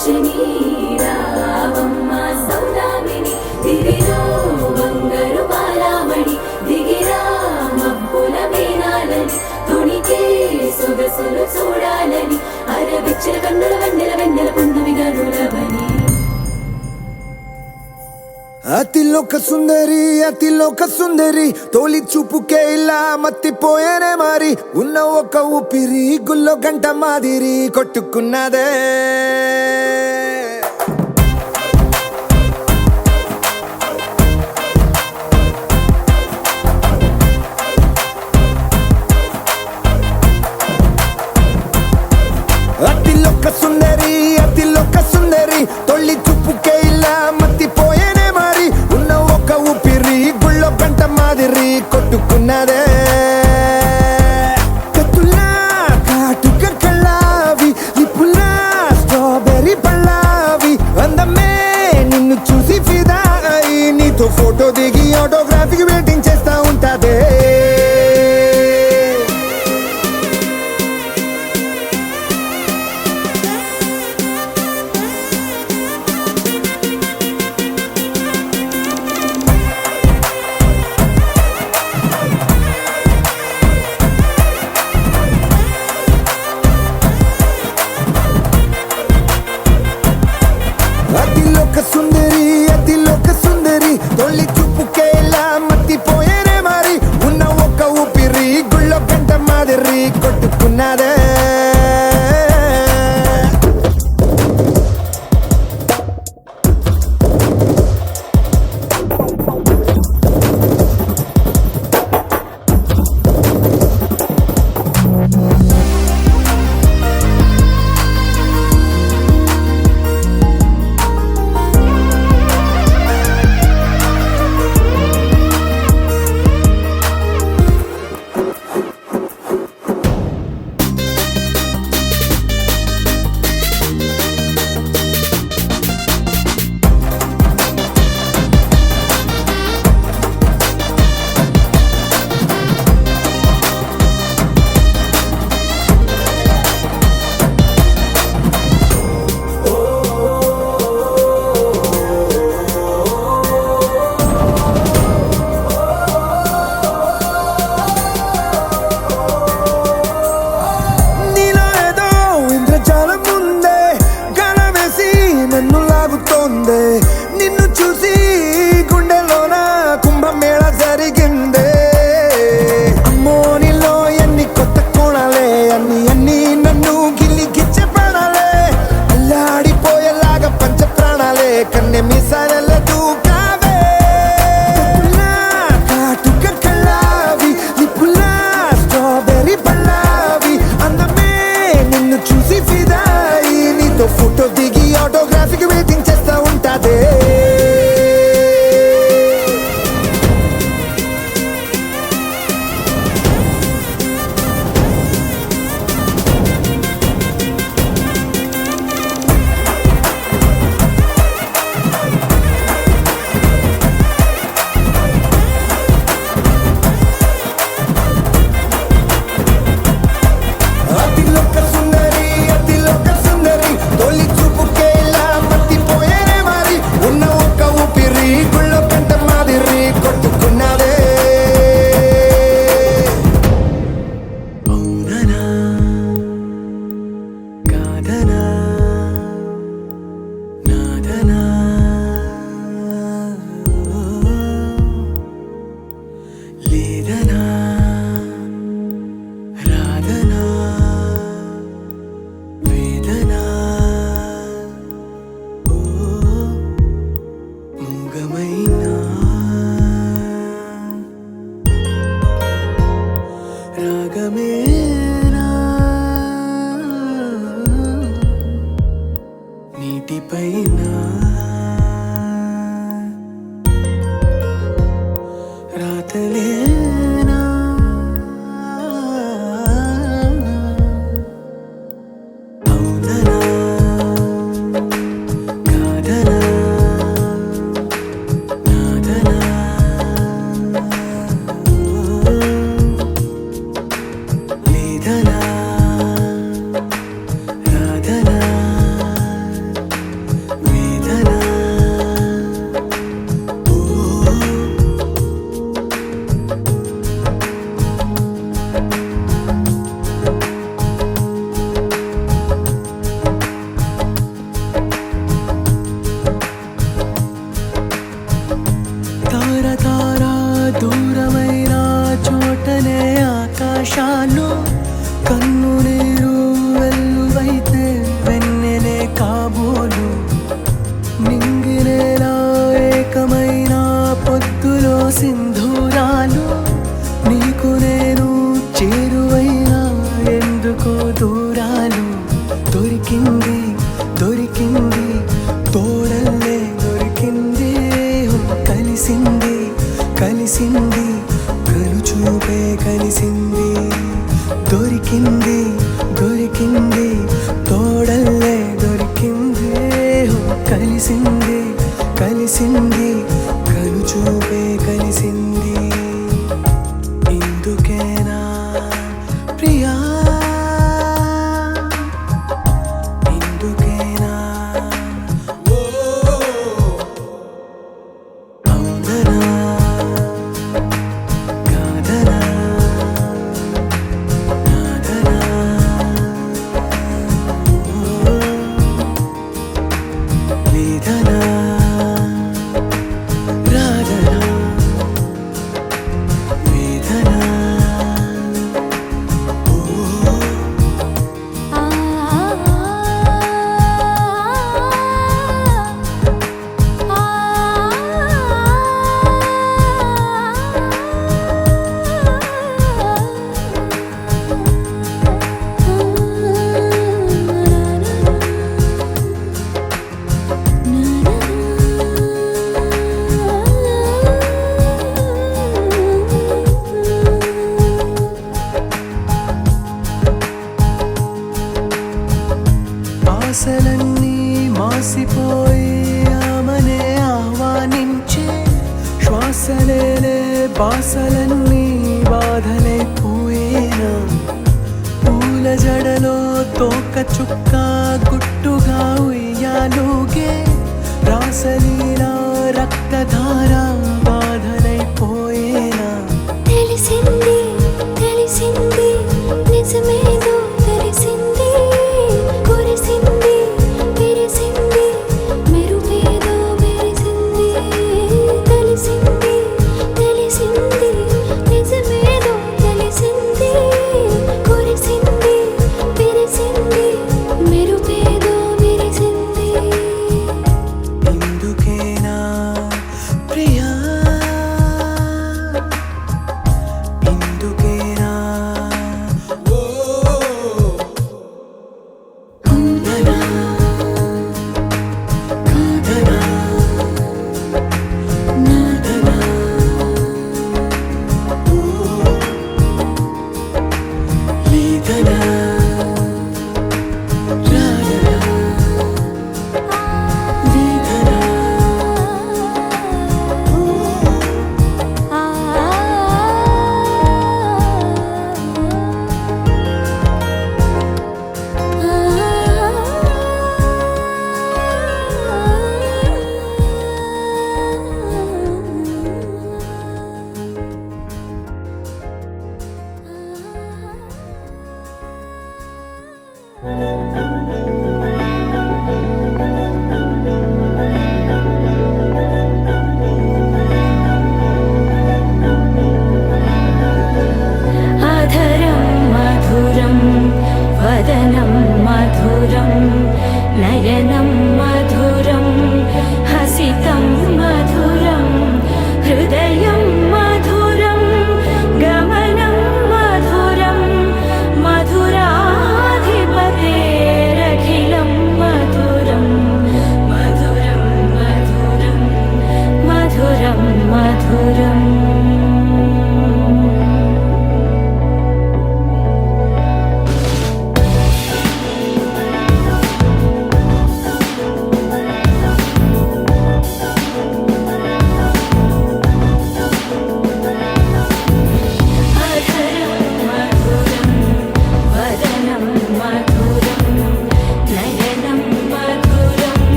వచ్చిని రావమ్మ సౌదామిని దివిలో బంగారు బాలామణి దిగిరా మబ్బుల మేనాలని తుణికే సొగసులు చూడాలని అరవిచ్చిన కన్నుల వెన్నెల వెన్నెల పున్నమి గనులవని అతిలోక సుందరి తోలి చూపుకే ఇలా మత్తిపోయేనే మారి ఉన్న ఒక ఊపిరి గుల్లో గంట మాదిరి కొట్టుకున్నదే అతిలోక సుందరి తొలి చూపుకే ఇలా మత్తిపోయేనే మారి ఉన్న ఒక ఊపిరి గుళ్ళో గంట మాదిరి కొట్టుకున్నదే కత్తులా కాటుక కళ్ళావి లిప్పులా స్ట్రాబెర్రీ పళ్ళావి అందమే నిన్ను చూసి ఫిదా అయి నీతో ఫోటో దిగి ఆటోగ్రాఫీకి వెయిటింగ్ చేస్తా ఉంటాదే అతిలోక సుందరి తొలి చూపుకే ఇలా మత్తిపోయేనే మారి ఉన్న ఒక ఊపిరి గుళ్ళో గంట మాదిరి కొట్టుకున్నదే నిన్ను చూసి గుండెలోన కుంభమేళ జరిగిందే అమ్మో నీలో ఎన్ని కొత్త కోణాలే అన్ని నన్ను గిల్లిగిచ్చే ప్రాణాలే అల్లాడిపోయేలాగా పంచ ప్రాణాలే కన్నె మీసాల దూకావే కాటుక కళ్ళావి లిప్పులా స్ట్రాబెర్రీ పళ్ళావి అందమే నిన్ను చూసి ఫిదాయి నీతో ఫోటో దిగి ఆటోగ్రాఫీకి వెయిటింగ్ చేస్తా ఉంటాదే అతిలోక సుందరి తొలి చూపుకే ఇలా మత్తిపోయేనే మారి ఉన్న ఒక ఊపిరి గుళ్ళో గంట మాదిరి కొట్టుకున్నదే అవుననా కాదనా నాదనా లేదనా రాదనా వేదనా ఓ మూగమైనా రాగమేనా నీటిపైన రాతలేనా అవుననా కాదనా నాదనా లేదనా రాధనా తెలిసింది కనుచూపే కలిసింది ఇందుకేనా ప్రియా ఇందుకేనా అవుననా కాదనా నాదనా లేదనా రాదనా వేదనా ఆశలన్నీ మాసిపోయి ఆమనే ఆహ్వానించే శ్వాసలేలే బాసలన్నీ బాధలైపోయేనా పూల జడలో తోక చుక్క గుట్టుగా ఉయ్యాలుగే రాసలీలా రక్తధార బాధలైపోయేనా తెలిసింది తెలిసింది నిజమేదో తెలిసింది కురిసింది విరిసింది మెరుపేదో మెరిసింది తెలిసింది తెలిసింది నిజమేదో తెలిసింది కురిసింది విరిసింది మెరుపేదో విరిసింది ఇందుకే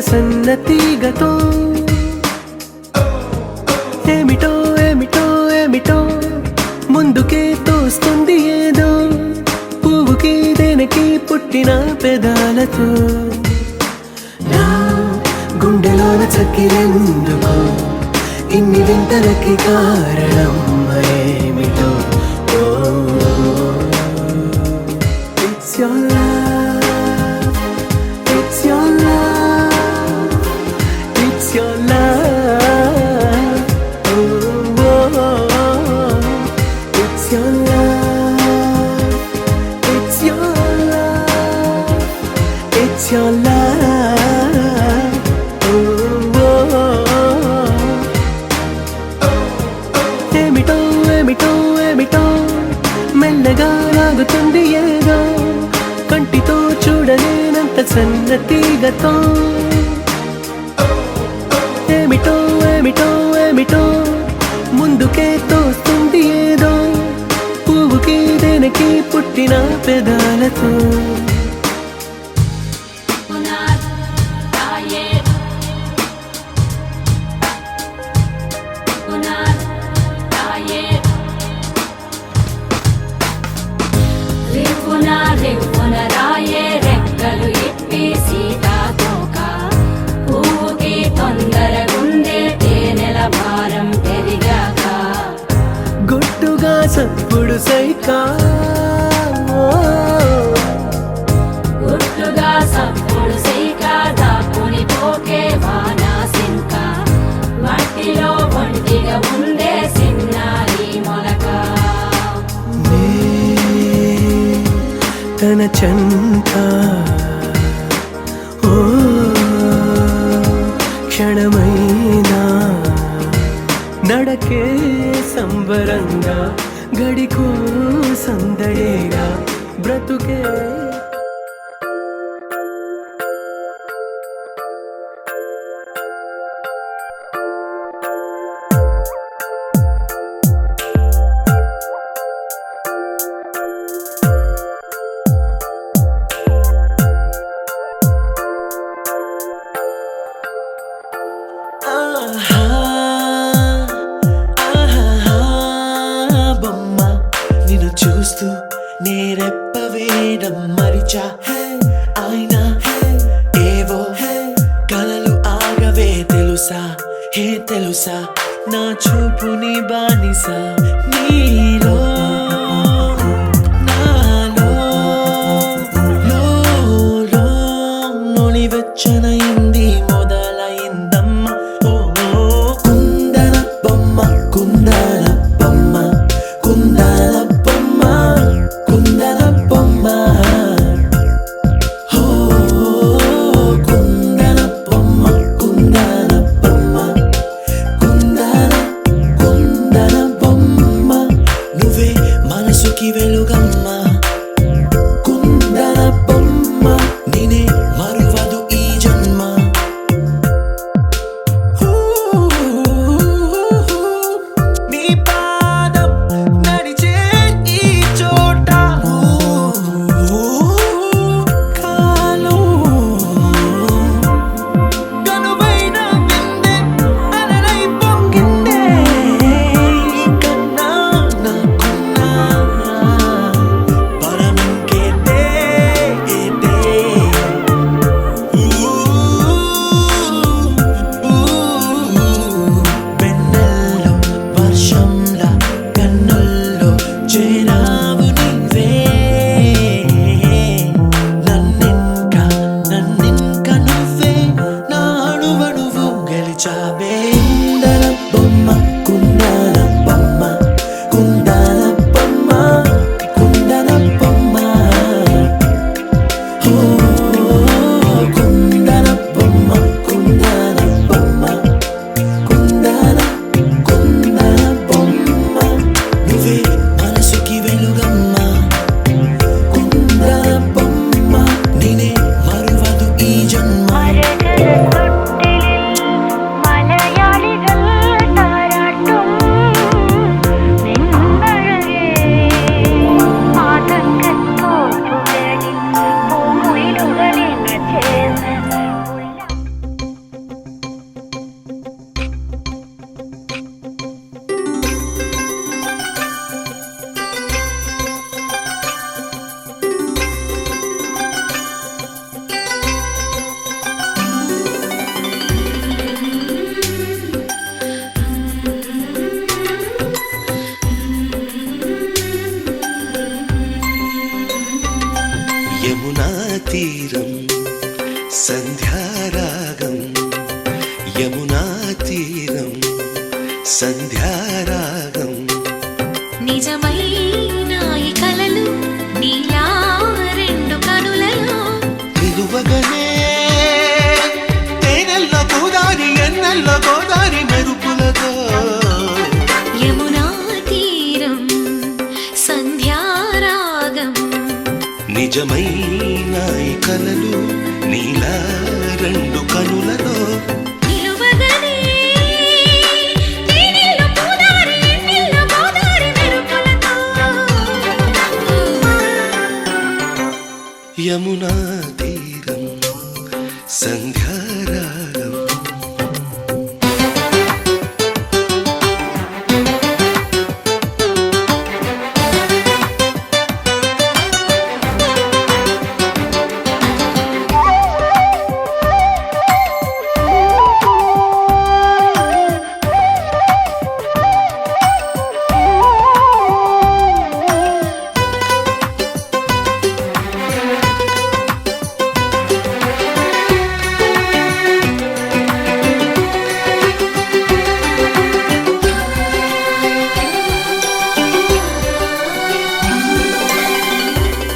సన్నతీగతో ఏమిటో ఏమిటో ఏమిటో ముందుకే తోస్తుంది ఏదో పువ్వుకి దేనికి పుట్టిన పెదాలతో నా గుండెలోన చక్కిరెందుకు ఇన్ని వింతలకి కారణం ఏమిటో It's your love, it's your love, it's your love, oh, oh, oh. It's your love, it's your love, it's your love, oh, oh, oh. ఏమిటో ఏమిటో ఏమిటో మెల్లగా లాగుతుంది ఏదో కంటితో చూడలేనంత సన్నతీగతో ఏమిటో ఏమిటో ఏమిటో ముందుకే తోస్తుంది ఏదో పువ్వుకి దేనికి పుట్టిన పెదాలతో రివ్వున రాయే రెక్కలు ఇప్పి సీతాకోక పువ్వుకి తొందరగుందే తేనెల భారం పెరిగాక గుట్టుగా సప్పుడు సైకా గుట్టుగా సప్పుడు సైక దాక్కుని పోకే వానా సింక మట్టిలో ఒంటిగా ఉందే సిన్నారి మొలక తన చంత ఓ క్షణమైనా నడకే సంబరంగా గడికో సందడేగా బ్రతుకే బొమ్మ నిన్ను చూస్తూ నేరెప్ప వేయడం మరిచా అయినా ఏవో కలలు ఆగవే తెలుసా హే తెలుసా నా చూపుని బానిసా నీలో నాలో లో నొలివెచ్చనైంది మొదలైందమ్మ ఓ కుందన బొమ్మ కుందన బొమ్మ కుందన బొమ్మ కుందన బొమ్మ ఓ కుందన బొమ్మ కుందన బొమ్మ కుందన బొమ్మ నువ్వే సంధ్యారాగం నిజమైన ఈ కలలు నీలా రెండు కనులలో నిలువగనే తేనెల్లో గోదారి ఎన్నెల్లో గోదారి మెరుపులతో యమునా తీరం సంధ్యారాగం నిజమైన ఈ కలలు నీలా రెండు కనులలో నిలువగనే తేనెల్లో గోదారి ఎన్నెల్లో గోదారి మెరుపులతో యమునా తీరం సంధ్యారాగం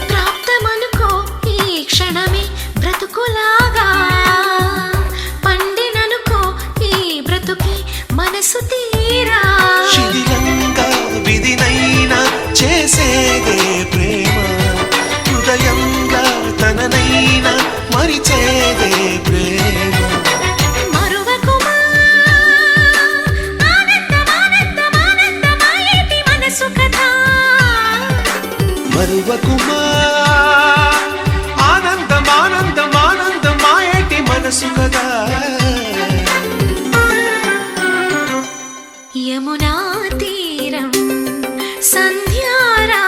ప్రాప్తమనుకో ఈ క్షణమే బ్రతుకులాగా పండిననుకో ఈ బ్రతుకి మనసు తీరా శిథిలంగా విధినైనా చేసేదే ప్రేమ హృదయంగా తననైనా మరిచేదే ప్రేమ మరువకుమా ఆనందమానందమానందమాయేటి మనసు కథ మరువకుమా ఆనందమానందమానందమాయేటి మనసు కదా యమునా తీరం సంధ్యారాగం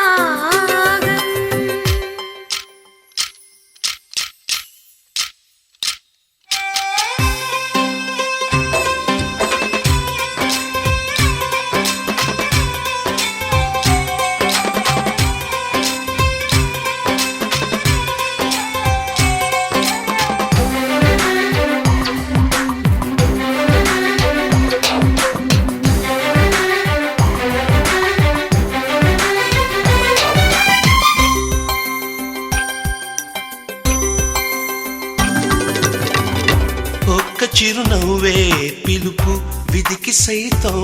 ఒక్క చిరునవ్వే పిలుపు విధికి సైతం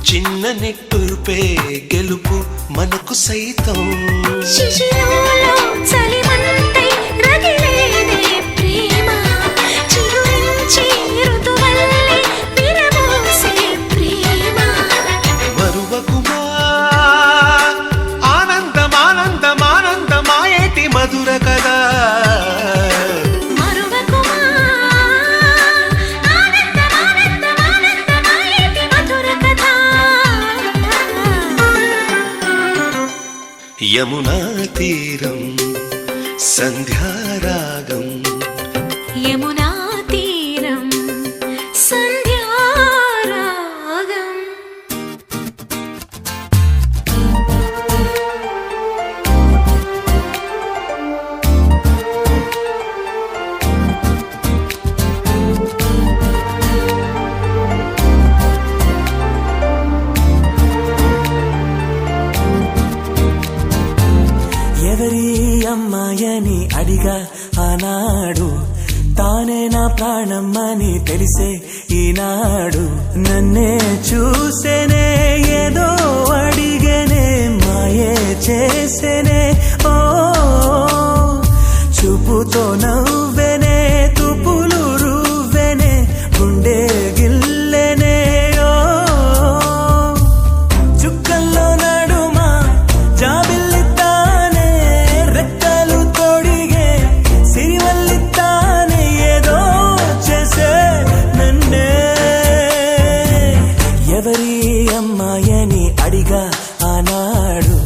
చిన్న నిట్టూర్పే గెలుపు మనకు సైతం శిశిరంలో చలిమంటై రగిలేదే ప్రేమ చిగురించి ఋతువల్లే విరబోసే ప్రేమ మరువకుమా ఆనందమానందమానందమాయేటి మధుర కదా మరువకుమా ఆనందమానందమానందమాయేటి మధుర కథ యమునా తీరం సంధ్యారాగం యమునా తీరం సంధ్యారాగం ఎవరి అమ్మాయని అడిగా ఆనాడు తానే నా ప్రాణమ్మని తెలిసే ఈనాడు నన్నే చూసేనే ఏదో అడిగేనే మాయే చేసేనే ఓ చూపుతో నవ్వెనే తుపులు రువ్వెనే గుండె గిల్లెనే ఓ చుక్కల్లో నడుమా జాబిల్లితానే రెక్కలు తొడిగే సిరివల్లితానే ఏదో చేసే నన్నే ఎవరి అమ్మాయని అడిగా ఆనాడు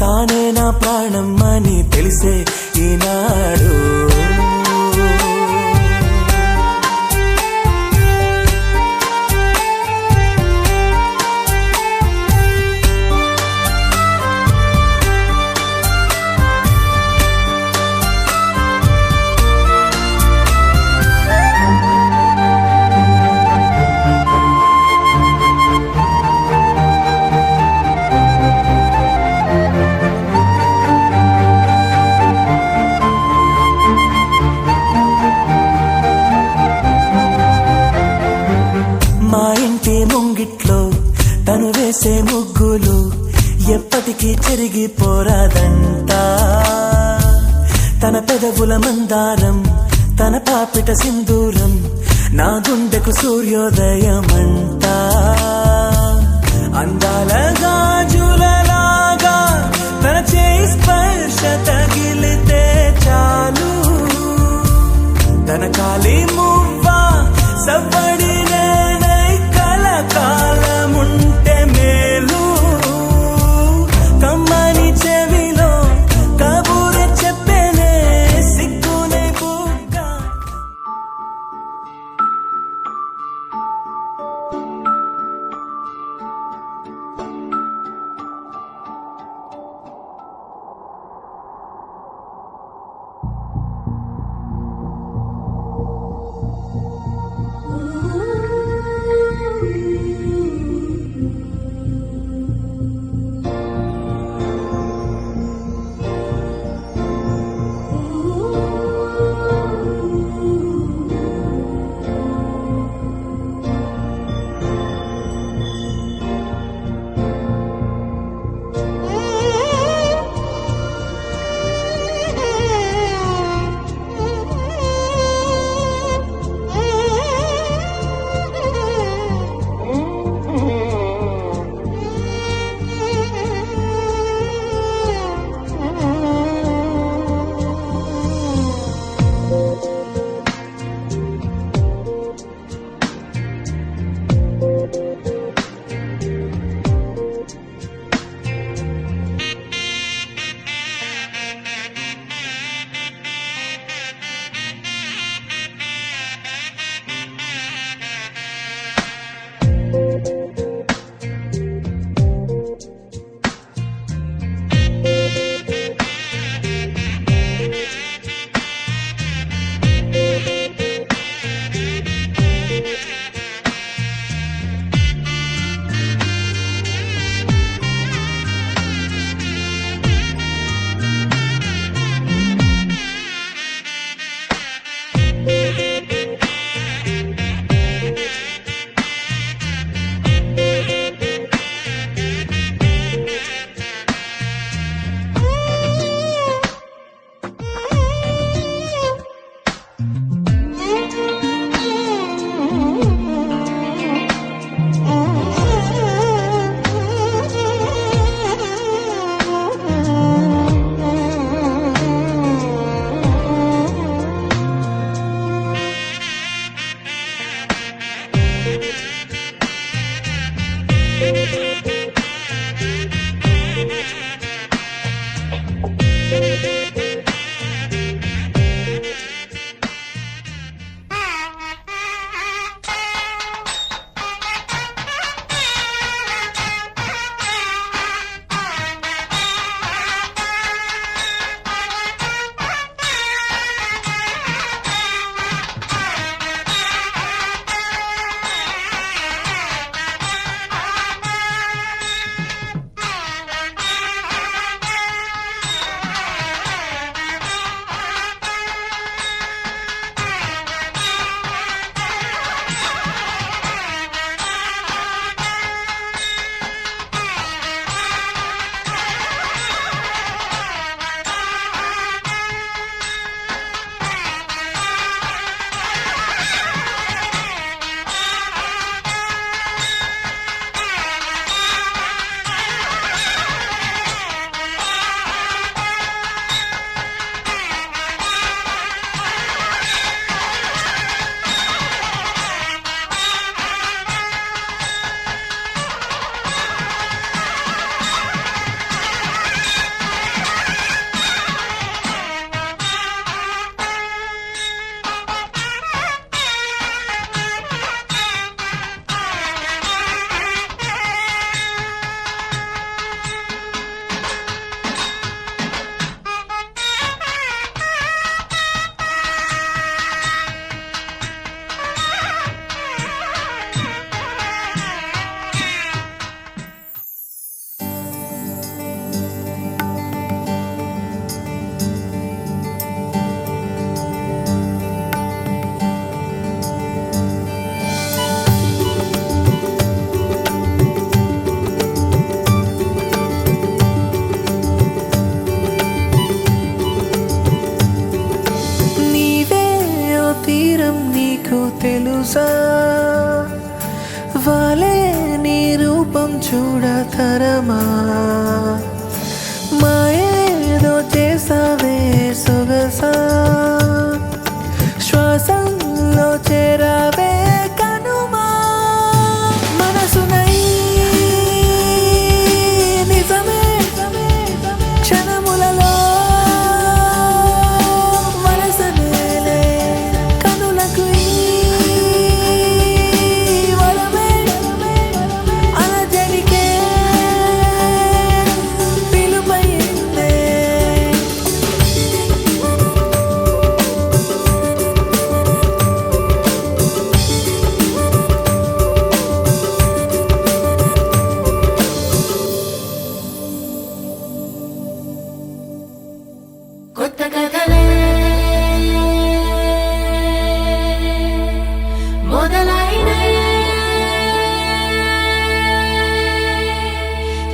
తానే నా ప్రాణమ్మని తెలిసే ఈనాడు ముంగిట్లో తను వేసే ముగ్గులు ఎప్పటికీ చెరిగిపోరాదంట. తన పెదవుల మందారం, తన పాపిట సింధూరం, నా గుండెకు సూర్యోదయమంట. అందాల గాజులలాగా తన చేయి స్పర్శ తగిలితే చాలు, తన కాలి మువ్వ సవ్వడి నేనై కలకాలముంటే మేలు. కమ్మని చెవిలో కబూరె చెప్పేనే సిగ్గునే బుగ్గ. రూపం చూడతరమా మాయేదో చేసావే సొగసా శ్వాసంలో చేరావే కనుమా మనసునై నిజమే క్షణములలో మనసనేలే కనులకు వరమే అలజడికే పిలుపైందే కొత్త కథలే మొదలైనయే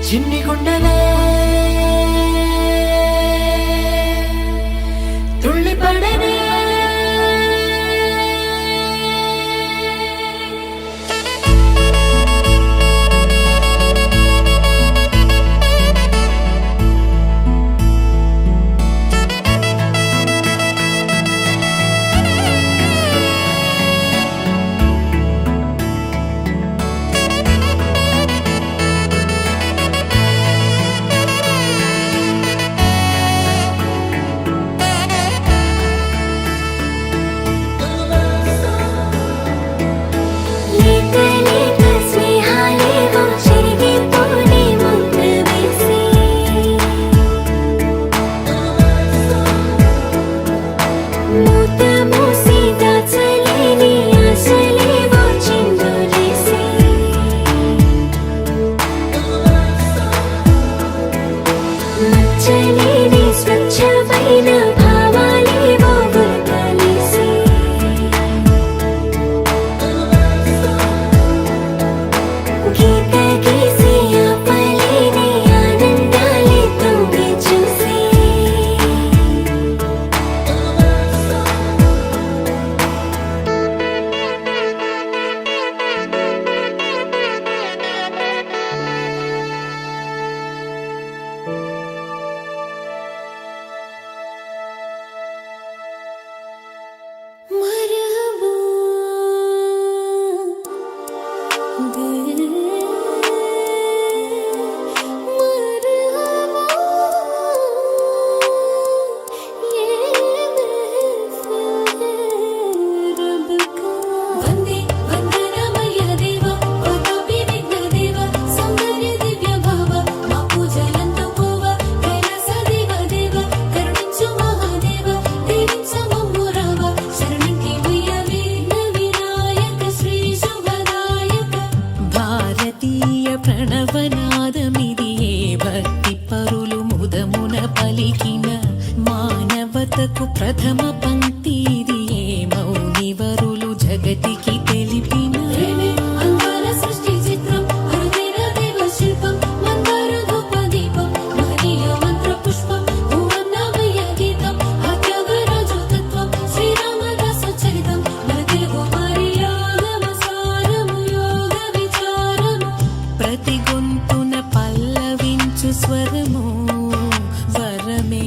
చిన్ని గుండెలే తుళ్ళిపడనే లేక లేక స్నేహాలేవో చెరిగిపోని ముద్దు వేసి మూత మూసి దాచలేని ఆశలేవో చిందులేసి మచ్చలేని స్వచ్ఛమైన భావాలేవో గుర్తలేసి గీత గీసి ఆపలేని ఆనందాలే తొంగి చూసి మరహబా దిల్ మరహబా ये महफिल रब का वंदे वंदनमय देव ओ कपि विघ्न देव सौंदर्य दिव्य भाव మా పూజలందు పోవ కైలాస దేవ దేవ కరుణించు మహాదేవ దీవించమమ్ము రావ శరణంకి వయ్యవే వినాయక శ్రీ శుభదాయక భారతీయ ప్రణవనాదమిదియే భక్తి పరులు ముదమున పలికిన మానవతకు ప్రథమ పంక్తి ఇదియే మౌనివరులు జగతికి తెలిపిన అంగాల సృష్టి చిత్రం అరుదైన దేవ శిల్పం మందార ధూప దీపం మహనీయ మంత్ర పుష్పం భువన్నమయ గీతం అత్యాగరాజు తత్వం శ్రీరామదాసు చరితం మన తెలుగు మర్యాదమ సారము యోగ విచారము ప్రతి గొంతున పల్లవించు స్వరము వరమే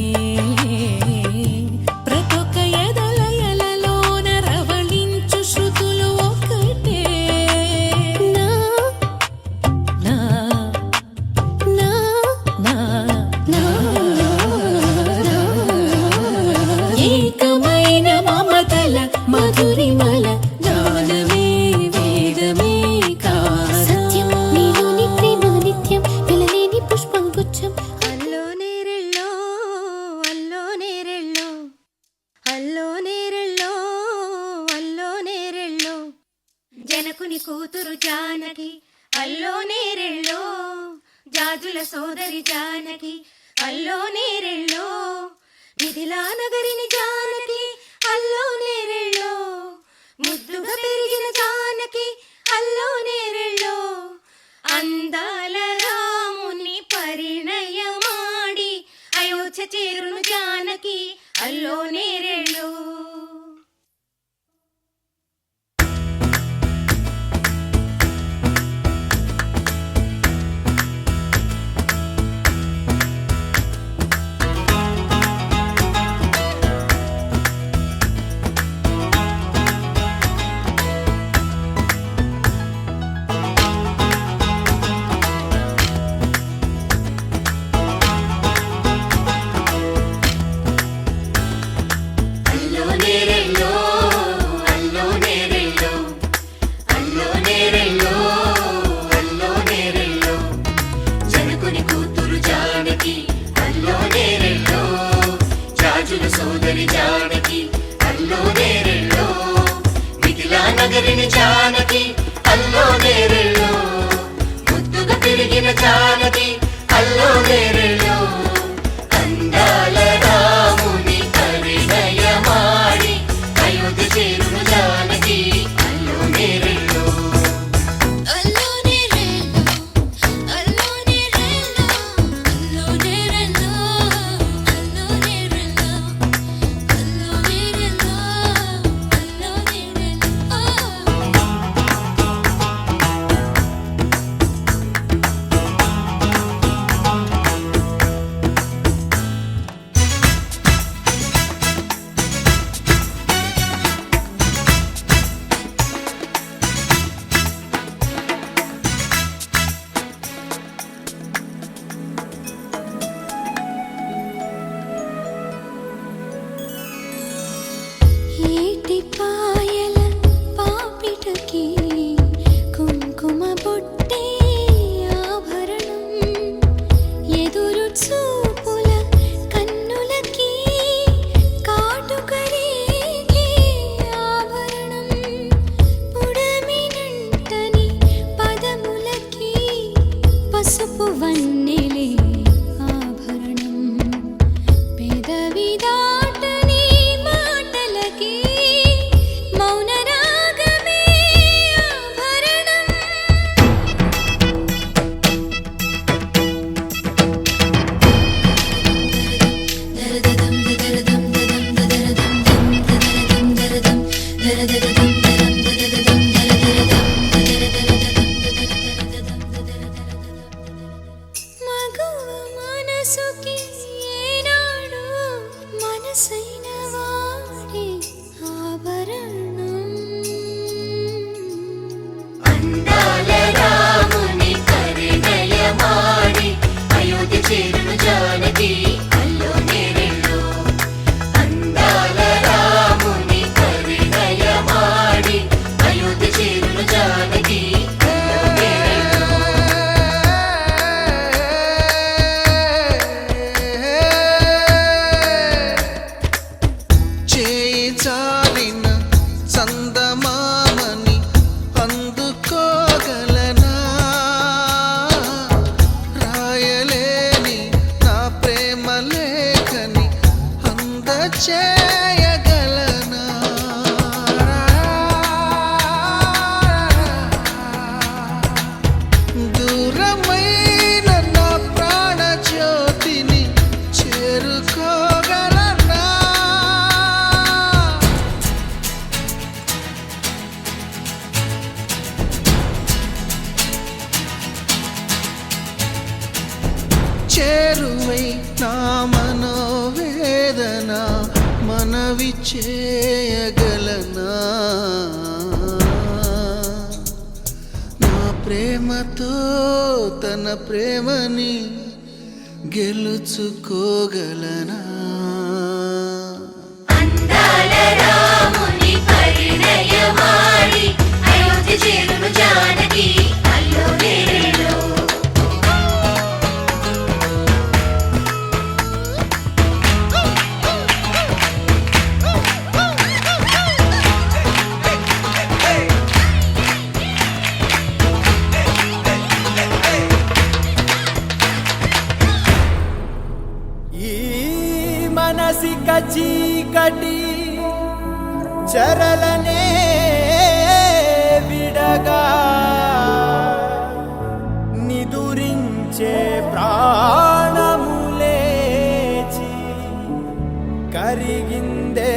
ప్రతొక ఎదలయలలోన రవళించు శృతులు ఒకటే నా నా నా నా నా ఏకమైన మమతల మధురిమల జ్ఞానమే వేదమే కాదా సత్యం నీలోని ప్రేమ నిత్యం వెలలేని పుష్పం గుచ్చం అల్లో నేరెళ్ళో అల్లో నేరెళ్ళో అల్లో నేరెళ్ళో అల్లో నేరెళ్ళో జనకుని కూతురు జానకి అల్లో నేరెళ్ళో జాజుల సోదరి జానకి అల్లో నేరెళ్ళో మిథిలా నగరిని జానకి అల్లో నేరెళ్ళో ముద్దుగా పెరిగిన జానకి అల్లో నేరెళ్ళో అందాల రాముని పరిణయమాడి అయోధ్య చేరును జానకి అల్లో నేరెళ్ళో పసుపు వన్నెలే ఆభరణం పెదవి దాటని మాటలకి మౌన రాగమే ఆభరణం మగువ మనసుకి ఏనాడు మనసైన వాడే ఆభరణం అందాల రాముని పరిణయమాడి అయోధ్య చేరును జానకి అల్లో నేరెళ్ళు అందాల రాముని పరిణయమాడి అయోధ్య చేరును జానకి అల్లో నేరెళ్ళు చేయి చాలిన చందమామని అందుకోగలనా రాయలేని నా ప్రేమ లేఖని అందచేయగలనా దూరమైన నా ప్రాణ జ్యోతిని చేరుకోగలనా చేరువై నా మనోవేదన మనవి చేయగలనా నా ప్రేమతో తన ప్రేమని గెలుచుకోగలనా అందాల రాముని పరిణయమాడి అయోధ్య చేరును జానకి అల్లో నేరెళ్ళు ఈ మనసిక చీకటి చరలనే విడగా నిదురించే ప్రాణములేచి కరిగిందే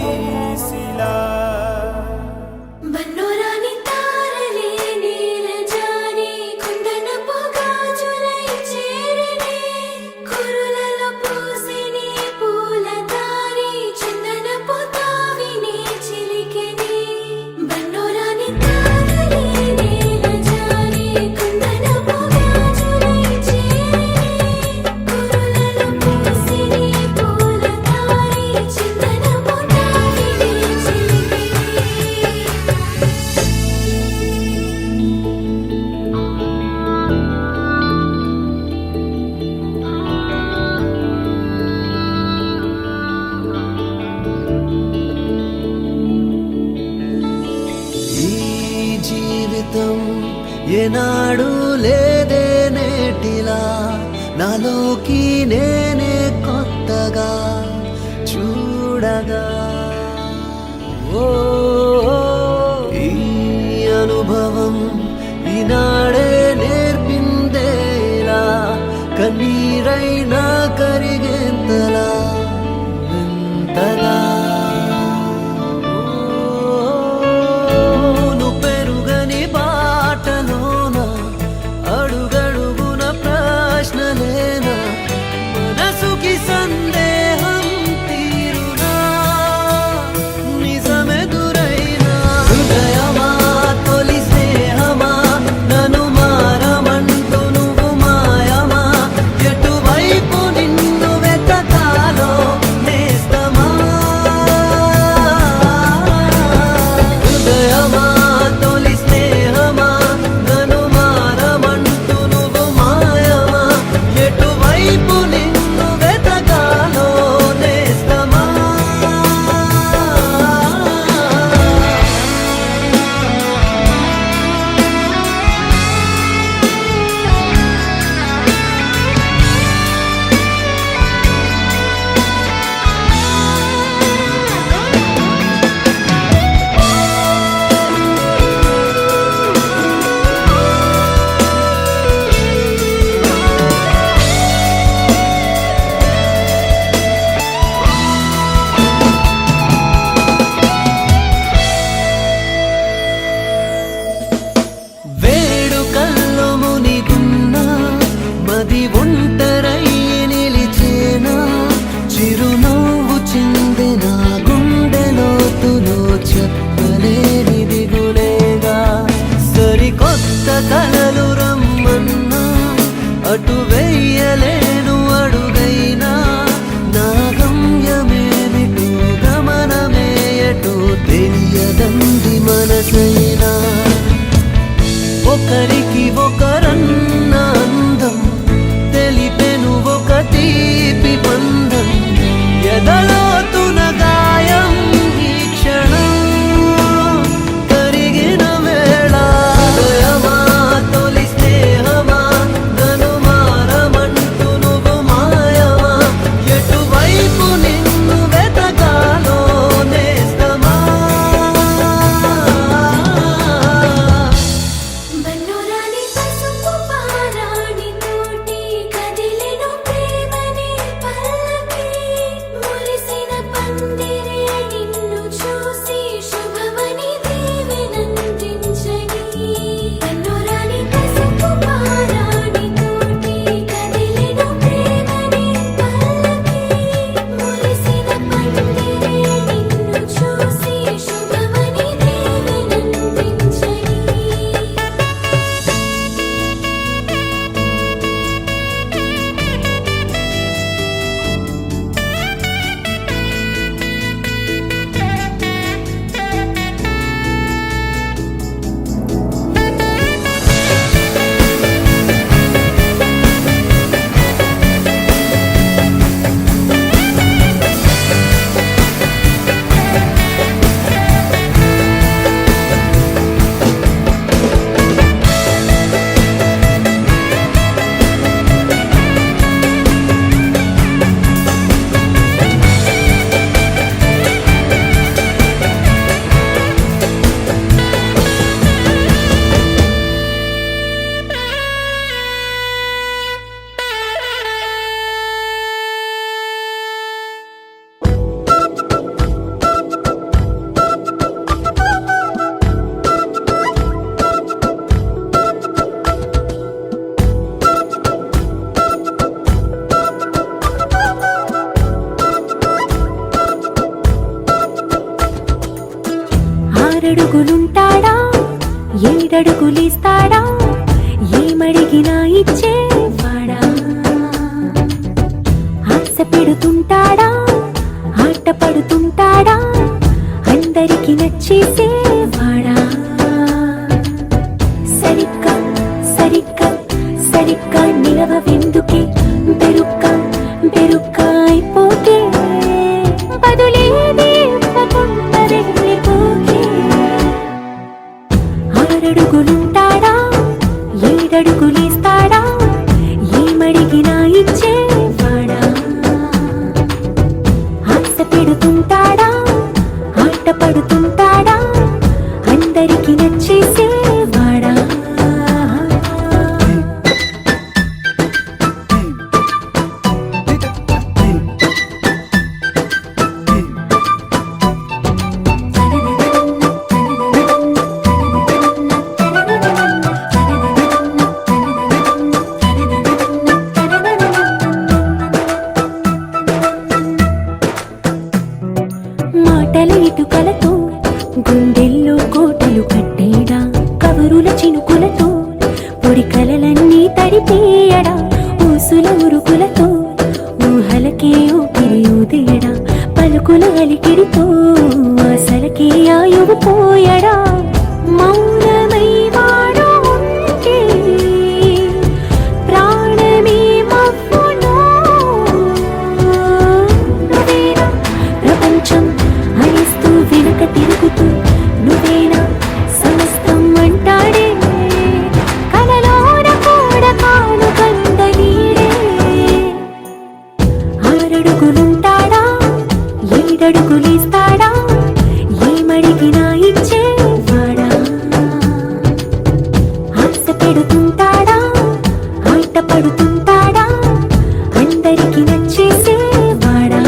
ఈ శిలా బన్నోరాని తారలే నీలజాని కుందనపు గాజులై చేరినే కురులలో పూసిని పూల తారి చందనపు తావిని చిలికెని బన్నోరాని తారలే నీలజాని కుందనపు గాజులై చేరినే కురులలో పూసిని పూల తారి చందనపు తావిని చిలికెని ఈ జీవితం ఏనాడు లేదే నేటిలా నాలోకి నేనే కొత్తగా చూడగా ఓ ఈ అనుభవం ఈనాడే నేర్పిందేలా కన్నీరైనా కరిగేంతలా ఎంతలా నువ్వు పెరుగని బాటలోన అడుగడుగున ప్రశ్నలేనా మనసుకి సందేహం తీరునా నిజమెదురైనా కొత్త కలలు రమ్మన్నా అటు వెయ్యలేను అడుగైనా నా గమ్యమేమిటో గమనమే ఎటో తెలియదంది మనసైనా ఒకరికి ఒకరన్న అందం తెలిపెను ఒక తీపి బంధం ఎదలోతున గాయం ఈ క్షణం కరిగిన వేళ హృదయమా తొలి స్నేహమా నన్ను మారమంటూ నువ్వు మాయమా ఎటువైపు నిన్ను వెతకాలో నేస్తమా బన్నురాని పసుపు పారాణి తోటి కదిలెను ప్రేమనే పల్లకి మురిసిన పందిరే నిన్ను చూసి శుభమని దీవెనందించని బన్నురాని పసుపు పారాణి తోటి కదిలెను ప్రేమనే పల్లకి మురిసిన పందిరే నిన్ను చూసి శుభమని దీవెనందించని ఆరడుగులుంటాడా ఏడడుగులిస్తాడా ఏమడిగినా ఇచ్చేవాడా ఆశ పెడుతుంటాడా ఆట పడుతుంటాడా అందరికి నచ్చేసేవాడా సరిగ్గా సరిగ్గా సరిగ్గా నిలవెందుకే బెరుక్క బెరుక్క అయిపోతే బదులేది ఇవ్వకుండా వెళ్ళిపోకే ఆరడుగులుంటాడా ఏడడుగులేస్తాడా ఏమడిగినా ఇచ్చేవాడా ఆశ పెడుతుంటాడా ఆట పడుతుంటాడా అందరికి నచ్చేసేవాడా మాటల ఇటుకలతో గుండెల్లో కోటలు కట్టేడా కబరుల చినుకులతో పొడి కలలన్నీ తడిపేయడా ఊసుల ఉరుకులతో ఊహలకే ఊపిరి ఊదేయడా పలుకుల అలికిడితో అసలకే ఆయువు పోయడా మౌనమై వాడు ఉంటే ప్రాణమే మవ్వునో నువ్వేనా ప్రపంచం అనిస్తూ వెనుక తిరుగుతూ నువ్వేనా సమస్తం అంటాడే కలలోన కూడా కాను కందనీడే ఆరడుగులుంటాడా ఏడడుగులేస్తాడా ఏమడిగినా ఇచ్చేవాడా ఆశ పెడుతుంటాడా ఆట పడుతుంటాడా అందరికి నచ్చేసేవాడా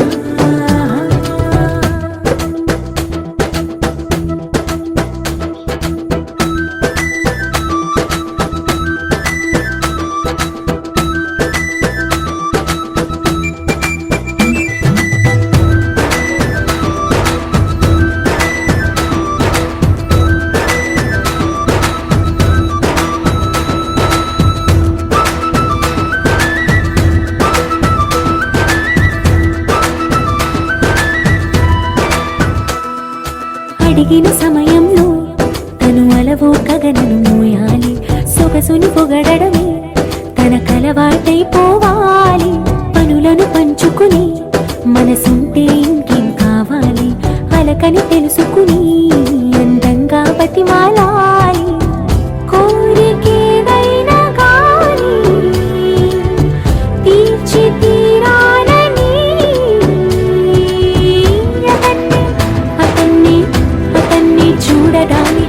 అడిగిన సమయంలో తను అలవో గగనను మోయాలి. సొగసుని పొగడమే తన కలవాటైపోవాలి. పనులను పంచుకుని మనసుంటే ఇంకేం కావాలి. అలకని తెలుసుకుని అందంగా బతిమాలాలి. కోరికేదైనా గాని తీర్చి తీరాలని అతన్ని చూడడానికి